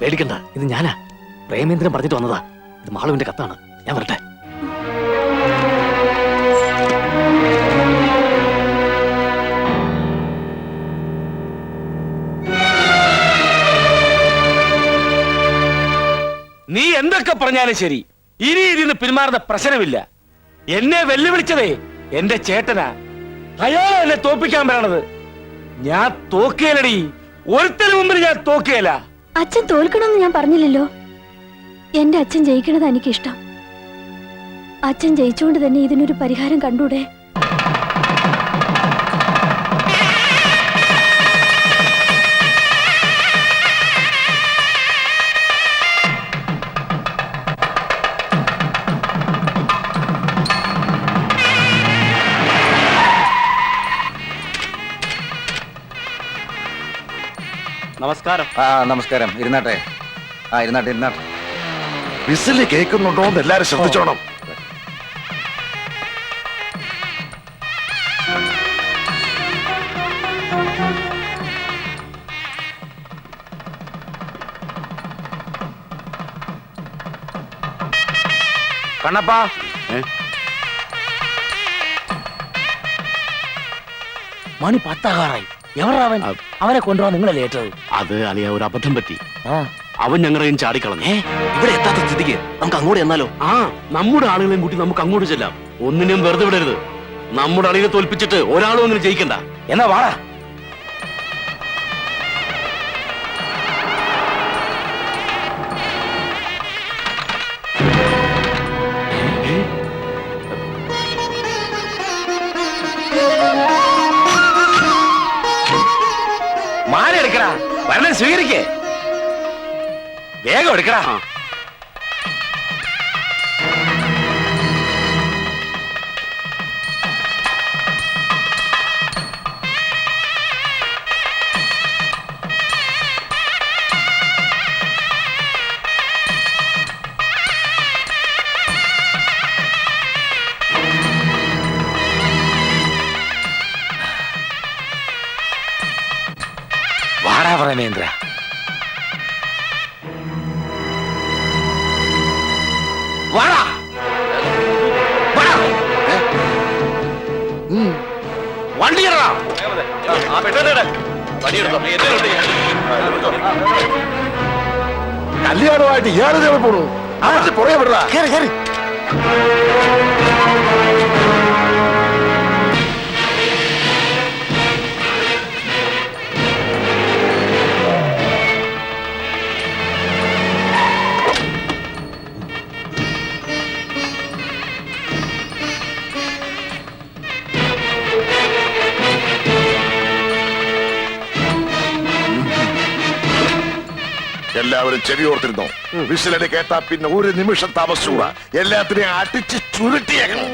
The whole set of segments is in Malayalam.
പേടിക്കണ്ട, ഇത് ഞാനാ. പ്രേമേന്ദ്രൻ പറഞ്ഞിട്ട് വന്നതാ. ഇത് മാളുവിന്റെ കത്താണ്. ഞാൻ വരട്ടെ. നീ എന്തൊക്കെ പറഞ്ഞാലും ശരി, ഇനി ഇതിന് പിന്മാറുന്ന പ്രശ്നമില്ല. എന്നെ വെല്ലുവിളിച്ചതേ എന്റെ ചേട്ടനാ. അയാളെ എന്നെ തോപ്പിക്കാൻ പറയണത്. ഞാൻ തോക്കേലടി, ഒരുത്തന് മുമ്പിൽ ഞാൻ തോക്കേല. അച്ഛൻ തോൽക്കണമെന്ന് ഞാൻ പറഞ്ഞില്ലല്ലോ. എന്റെ അച്ഛൻ ജയിക്കണത് എനിക്കിഷ്ടം. അച്ഛൻ ജയിച്ചുകൊണ്ട് തന്നെ ഇതിനൊരു പരിഹാരം കണ്ടൂടെ? നമസ്കാരം. നമസ്കാരം. ഇരുന്നാട്ടെ. ഇരുന്നാട്ടെ. വിസില് കേൾക്കുന്നുണ്ടോ എന്ന് എല്ലാരും ശ്രദ്ധിച്ചോണം. കണ്ണപ്പാ, മണി 10 എവരാവൻ? അവനെ കൊണ്ടുപോകാൻ നിങ്ങളല്ലേ ഏറ്റത്? അത് അലിയ ഒരു അബദ്ധം പറ്റി. അവൻ ഞങ്ങളെയും ചാടിക്കളഞ്ഞു. ഇവിടെ എത്താത്ത സ്ഥിതിക്ക് നമുക്ക് അങ്ങോട്ട് ചെന്നാലോ? നമ്മുടെ ആളുകളെയും കൂട്ടി നമുക്ക് അങ്ങോട്ട് ചെല്ലാം. ഒന്നിനും വെറുതെ വിടരുത്. നമ്മുടെ അളിയെ തോൽപ്പിച്ചിട്ട് ഒരാളും അങ്ങനെ ജയിക്കണ്ട. എന്നാ വാടാ. മാല എടുക്കടാ, വരണം സ്വീകരിക്കേ. വേഗം എടുക്കടാ. വാടാ പ്രേമേന്ദ്ര. വാടാ. വണ്ടി കല്യാണമായിട്ട് ഇയാളെ പോണു. അവർക്ക് പുറകെ വിടറാ. എല്ലാവരും ചെവിയോർത്തിരുന്നോ? വിസിലടി കേട്ടാ പിന്നെ ഒരു നിമിഷം താമസിച്ചുകൂടാ. എല്ലാത്തിനെയും അടിച്ച് ചുരുട്ടിയേക്കണം.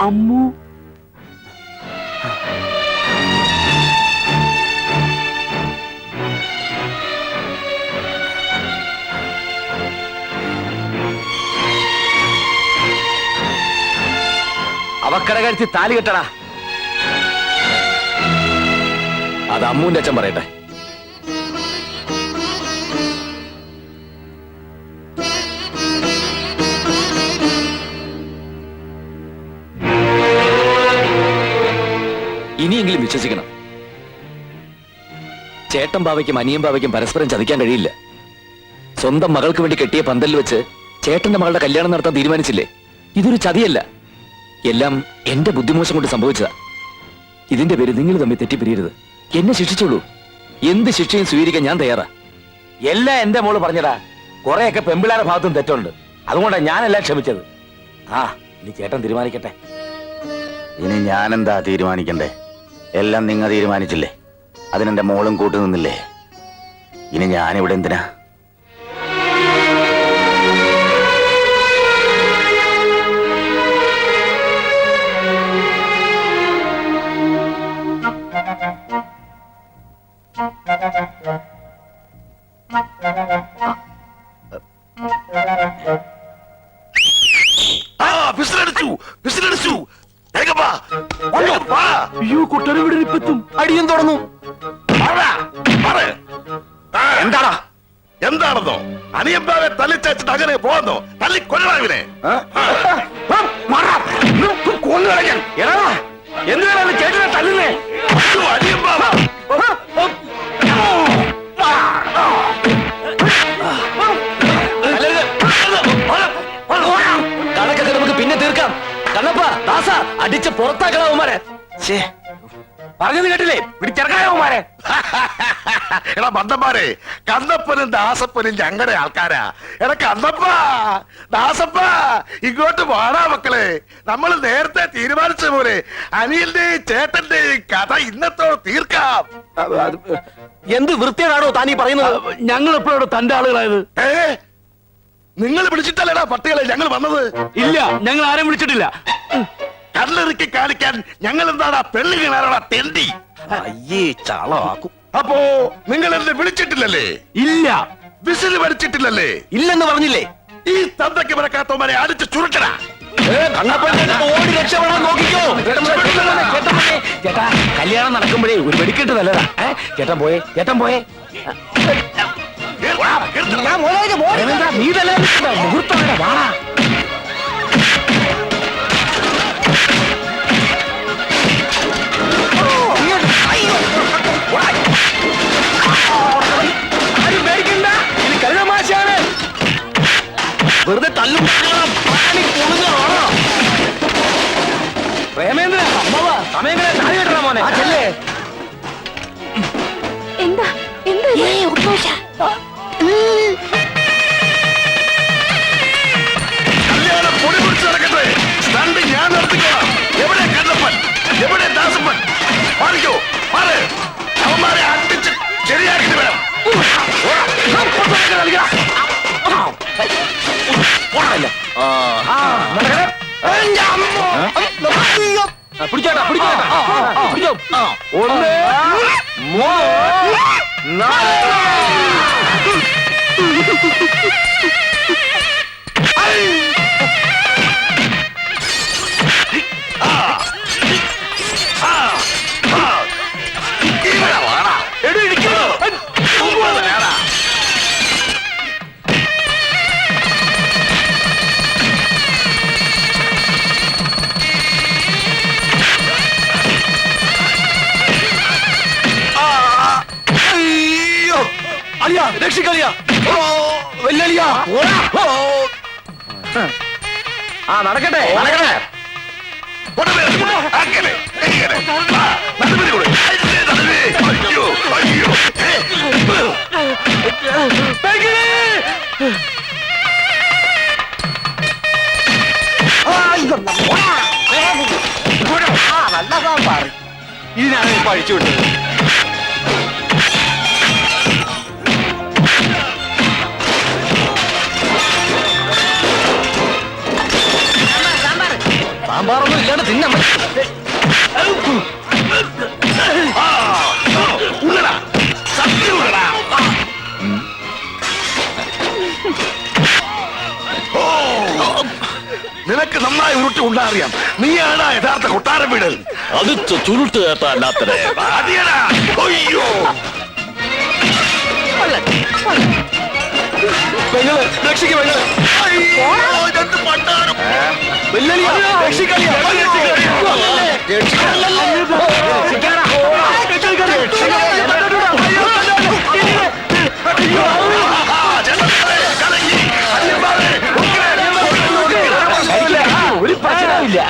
അമ്മു അവ മക്കളെ കരുത്തി താലി കെട്ടടാ. അത് അമ്മൂന്റെ അച്ഛൻ പറയട്ടെ. ഇനിയെങ്കിലും വിശ്വസിക്കണം. ചേട്ടൻ ബാവയ്ക്കും അനിയൻ ബാവയ്ക്കും പരസ്പരം ചതിക്കാൻ കഴിയില്ല. സ്വന്തം മകൾക്ക് വേണ്ടി കെട്ടിയ പന്തലിൽ വെച്ച് ചേട്ടന്റെ മകളുടെ കല്യാണം നടത്താൻ തീരുമാനിച്ചില്ലേ? ഇതൊരു ചതിയല്ല. എല്ലാം എന്റെ ബുദ്ധിമോശം കൊണ്ട് സംഭവിച്ചതാ. ഇതിന്റെ പേര് നിങ്ങൾ തമ്മിൽ തെറ്റിപ്പിരിയരുത്. എന്നെ ശിക്ഷിച്ചോളൂ. എന്ത് ശിക്ഷയും സ്വീകരിക്കാൻ ഞാൻ തയ്യാറാ. എല്ലാം എന്റെ മോള് പറഞ്ഞടാ. കുറെയൊക്കെ പെമ്പിളാരുടെ ഭാഗത്തും തെറ്റുണ്ട്. അതുകൊണ്ടാണ് ഞാനെല്ലാം ക്ഷമിച്ചത്. ആ ഇനി ചേട്ടൻ തീരുമാനിക്കട്ടെ. ഇനി ഞാനെന്താ തീരുമാനിക്കണ്ടേ? എല്ലാം നിങ്ങൾ തീരുമാനിച്ചില്ലേ? അതിനെന്റെ മോളും കൂട്ടു നിന്നില്ലേ? ഇനി ഞാനിവിടെ എന്തിനാ? വിസിലടിച്ചു. വേഗം വാ. വേഗം വാ. അയ്യോ കൊട്ടാരം ഇവിടെ ഇപ്പെത്തും. അടിയും തുടങ്ങും. എന്താടാ? എന്താണെന്നോ? അനിയമ്പാവെ തല്ലിച്ചേച്ചിട്ട് അങ്ങനെ പോന്നോ? തല്ലി കൊല്ലണവിനെ. എന്തിനാണ് ചേട്ടനെ തല്ലുന്നേ? അനിയമ്പാവ കണക്കൊക്കെ നമുക്ക് പിന്നെ തീർക്കാം. കണ്ണപ്പ ദാസ അടിച്ച് പുറത്താക്കണവന്മാരെ. പറഞ്ഞത് കേട്ടില്ലേ? പിടിച്ചിറക്കാനവന്മാരെ. എടാ മന്ദന്മാരെ, കണ്ണപ്പനും ദാസപ്പനും ഞങ്ങളുടെ ആൾക്കാരാ. എടാ കണ്ണപ്പ, ദാസപ്പ, ഇങ്ങോട്ട് വാടാ മക്കളെ. നമ്മൾ നേരത്തെ തീരുമാനിച്ച പോലെ അനിയന്റെയും ചേട്ടന്റെയും കഥ ഇന്നത്തോടെ തീർക്കാം. എന്ത് വൃത്തിയാണോ താനീ പറയുന്നത്? ഞങ്ങൾ എപ്പോഴാണ് തന്റെ ആളുകളായത്? നിങ്ങൾ വിളിച്ചിട്ടല്ലേടാ പട്ടികളെ ഞങ്ങൾ വന്നത്? ഇല്ല, ഞങ്ങൾ ആരും വിളിച്ചിട്ടില്ല. കല്ലെറുക്കി കാണിക്കാൻ ഞങ്ങൾ എന്താടാ പെണ്ണുകളാടാ തെണ്ടി? അയ്യേ ചാളാക്കും. അപ്പോ നിങ്ങൾ എന്നെ വിളിച്ചിട്ടില്ലല്ലേ? ഇല്ല. വിസിൽ പഠിച്ചിട്ടില്ലല്ലേ? ഇല്ലെന്ന് പറഞ്ഞില്ലേ? ഈ തന്തയ്ക്ക് മറക്കാത്തവന്മാരെ അടിച്ച് ചുരുട്ടടാ. ഓടി രക്ഷപ്പെടാൻ നോക്കിക്കോ. ചേട്ടാ കല്യാണം നടക്കുമ്പോഴേ ഒരു വെടിക്കെട്ട് നല്ലതാ. ചേട്ടൻ പോയേ, ചേട്ടൻ പോയേ. നീ തന്നെ മുഹൂർത്തം വാടാ. ആരും പേടിക്കണ്ട, ഇത് കരുതമാശാണ്. വെറുതെ തല്ലും. പ്രേമേന്ദ്ര അമ്മവാ സമയം താഴെ കേട്ടണ മോനെ. ചെല്ലേ. എന്താ എന്താ കല്യാണം പൊടി പിടിച്ച് നടക്കട്ടെ. സ്റ്റണ്ട് ഞാൻ നടത്തിക്കോളാം. എവിടെ കണ്ണപ്പൻ? എവിടെ ദാസപ്പൻ? മാറിക്കോ, മാറ്. അവന്മാരെ അടിച്ച് ശരിയാക്കിട്ട് വരാം. പിടിച്ചോട്ടാ പിടിച്ചോട്ടാ. ഒന്ന് മൂന്ന് നാല്. അലിയ രക്ഷിക്കളിയ. വെല്ലലിയ. ആ നടക്കട്ടെ നടക്കട്ടെ. അങ്ങനെ അയ്യോ അയ്യോ. ഇതിനാണ് ഇപ്പൊ അഴിച്ചു വിട്ടത്. സാമ്പാറൊന്നും ഇല്ലാണ്ട് തിന്നാൻ നിനക്ക് എനിക്ക് നന്നായി ഉരുട്ടി ഉണ്ടാ അറിയാം. നീയാണ് യഥാർത്ഥ കൊട്ടാരം വീട്. അത് ചുരുട്ട് കേട്ടാ അല്ലാത്തത്. അതിയടാ. അയ്യോ പെങ്ങള് രക്ഷിക്ക് പെങ്ങള്. അയ്യോ, ഇതെന്ത് പണ്ടാരം. ഒരു പ്രശ്നമില്ല.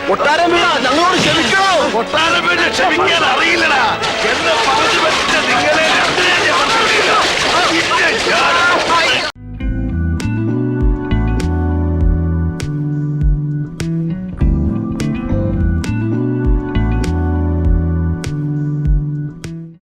കൊട്ടാരം വീട് ഞങ്ങളോട് ക്ഷമിക്കണോ? കൊട്ടാരം വീട് ക്ഷമിക്കാൻ അറിയില്ലടാ. എന്നെ പറഞ്ഞു വെച്ച നിങ്ങളെ രണ്ടിനെ ഞാൻ